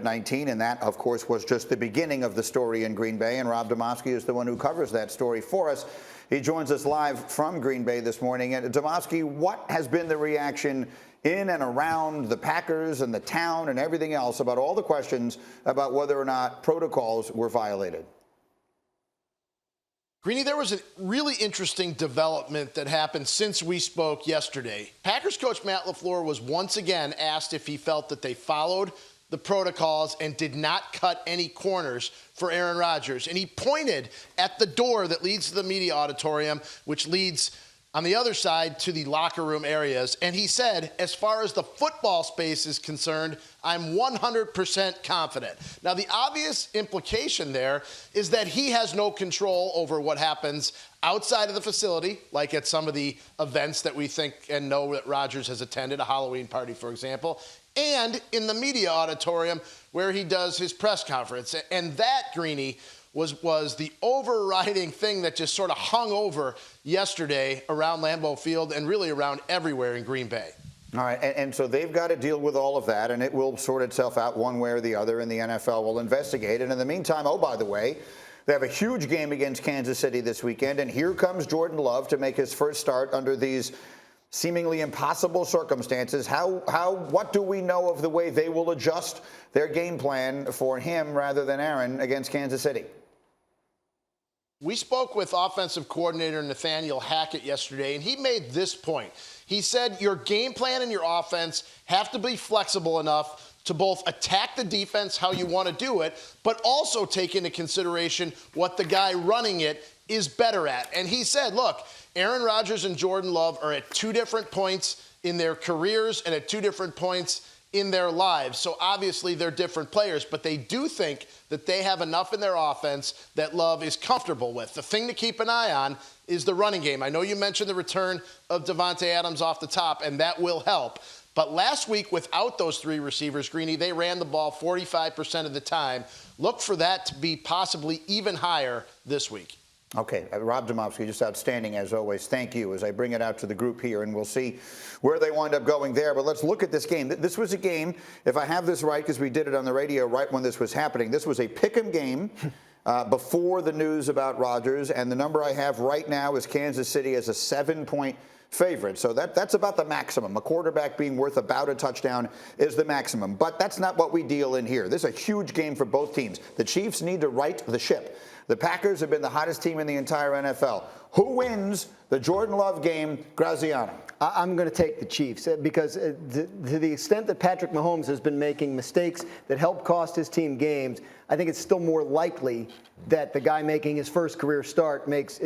19, and that, of course, was just the beginning of the story in Green Bay, and Rob Demovsky is the one who covers that story for us. He joins us live from Green Bay this morning. And Demovsky, what has been the reaction in and around the Packers and the town and everything else about all the questions about whether or not protocols were violated? Greeny, there was a really interesting development that happened since we spoke yesterday. Packers coach Matt LaFleur was once again asked if he felt that they followed the protocols and did not cut any corners for Aaron Rodgers. And he pointed at the door that leads to the media auditorium, which leads on the other side to the locker room areas. And he said, as far as the football space is concerned, I'm 100% confident. Now, the obvious implication there is that he has no control over what happens outside of the facility, like at some of the events that we think and know that Rodgers has attended, a Halloween party, for example, and in the media auditorium where he does his press conference. And that, Greeny, was the overriding thing that just sort of hung over yesterday around Lambeau Field and really around everywhere in Green Bay. All right, and so they've got to deal with all of that, and it will sort itself out one way or the other, and the NFL will investigate. And in the meantime, oh, by the way, they have a huge game against Kansas City this weekend, and here comes Jordan Love to make his first start under these seemingly impossible circumstances. What do we know of the way they will adjust their game plan for him rather than Aaron against Kansas City? We spoke with offensive coordinator Nathaniel Hackett yesterday, and he made this point. He said your game plan and your offense have to be flexible enough to both attack the defense how you want to do it, but also take into consideration what the guy running it is better at. And he said, look, Aaron Rodgers and Jordan Love are at two different points in their careers and at two different points in their lives. So obviously they're different players, but they do think that they have enough in their offense that Love is comfortable with. The thing to keep an eye on is the running game. I know you mentioned the return of Davante Adams off the top, and that will help. But last week, without those three receivers, Greeny, they ran the ball 45% of the time. Look for that to be possibly even higher this week. Okay, Rob Demovsky, just outstanding as always. Thank you as I bring it out to the group here, and we'll see where they wind up going there. But let's look at this game. This was a game, if I have this right, because we did it on the radio right when this was happening, this was a pick-em game before the news about Rodgers, and the number I have right now is Kansas City as a 7-point favorite. So that's about the maximum. A quarterback being worth about a touchdown is the maximum. But that's not what we deal in here. This is a huge game for both teams. The Chiefs need to right the ship. The Packers have been the hottest team in the entire NFL. Who wins the Jordan Love game, Graziano? I'm going to take the Chiefs because to the extent that Patrick Mahomes has been making mistakes that help cost his team games, I think it's still more likely that the guy making his first career start makes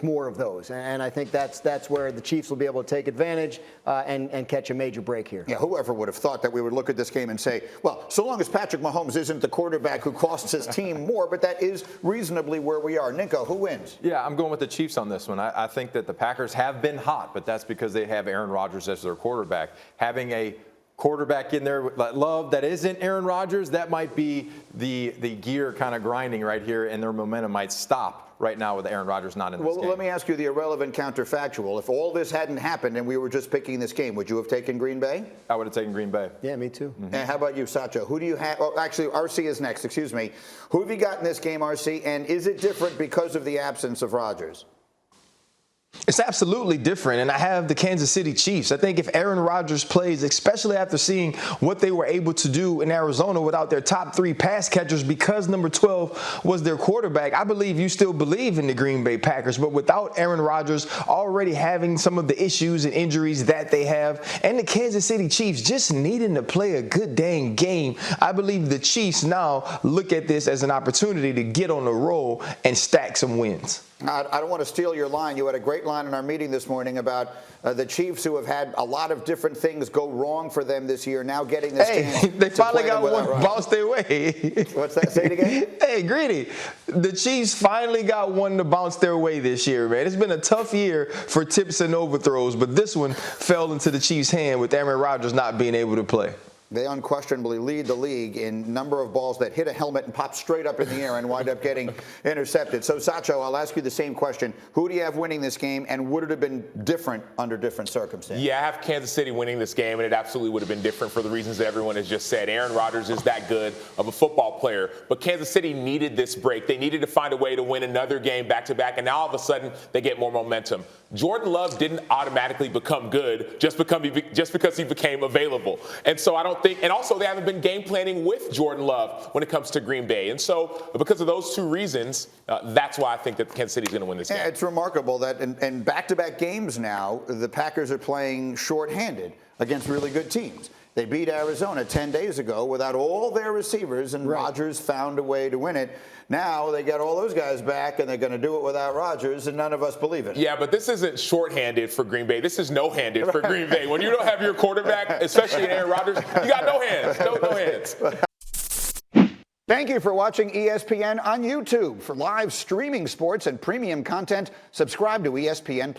more of those. And I think that's where the Chiefs will be able to take advantage and catch a major break here. Yeah, whoever would have thought that we would look at this game and say, well, so long as Patrick Mahomes isn't the quarterback who costs his team more, but that is reasonably where we are. Ninko, who wins? Yeah, I'm going with the Chiefs on this one. I think that the Packers have been hot, but that's because they have Aaron Rodgers as their quarterback. Having a quarterback in there like Love that isn't Aaron Rodgers, that might be the gear kind of grinding right here, and their momentum might stop right now with Aaron Rodgers not in this game. Well, let me ask you the irrelevant counterfactual. If all this hadn't happened and we were just picking this game, would you have taken Green Bay? I would have taken Green Bay. Yeah, me too. Mm-hmm. And how about you, Sacho? Who do you have? Oh, actually, RC is next. Excuse me. Who have you got in this game, RC? And is it different because of the absence of Rodgers? It's absolutely different, and I have the Kansas City Chiefs. I think if Aaron Rodgers plays, especially after seeing what they were able to do in Arizona without their top three pass catchers because number 12 was their quarterback, I believe you still believe in the Green Bay Packers. But without Aaron Rodgers already having some of the issues and injuries that they have, and the Kansas City Chiefs just needing to play a good dang game, I believe the Chiefs now look at this as an opportunity to get on the roll and stack some wins. I don't want to steal your line. You had a great line in our meeting this morning about the Chiefs, who have had a lot of different things go wrong for them this year, now getting this chance. They finally got one to bounce their way. What's that? Say it again. Hey, Greedy, the Chiefs finally got one to bounce their way this year, man. It's been a tough year for tips and overthrows, but this one fell into the Chiefs' hand with Aaron Rodgers not being able to play. They unquestionably lead the league in number of balls that hit a helmet and pop straight up in the air and wind up getting intercepted. So, Sacho, I'll ask you the same question. Who do you have winning this game, and would it have been different under different circumstances? Yeah, I have Kansas City winning this game, and it absolutely would have been different for the reasons that everyone has just said. Aaron Rodgers is that good of a football player, but Kansas City needed this break. They needed to find a way to win another game back-to-back, and now all of a sudden they get more momentum. Jordan Love didn't automatically become good just because he became available. And so I don't think, and also they haven't been game planning with Jordan Love when it comes to Green Bay. And so because of those two reasons, that's why I think that Kansas City's going to win this game. It's remarkable that in back-to-back games now, the Packers are playing shorthanded against really good teams. They beat Arizona 10 days ago without all their receivers, and Rodgers found a way to win it. Now they got all those guys back, and they're going to do it without Rodgers, and none of us believe it. Yeah, but this isn't shorthanded for Green Bay. This is no-handed for Green Bay. When you don't have your quarterback, especially Aaron Rodgers, you got no hands. No hands. Thank you for watching ESPN on YouTube. For live streaming sports and premium content, subscribe to ESPN+.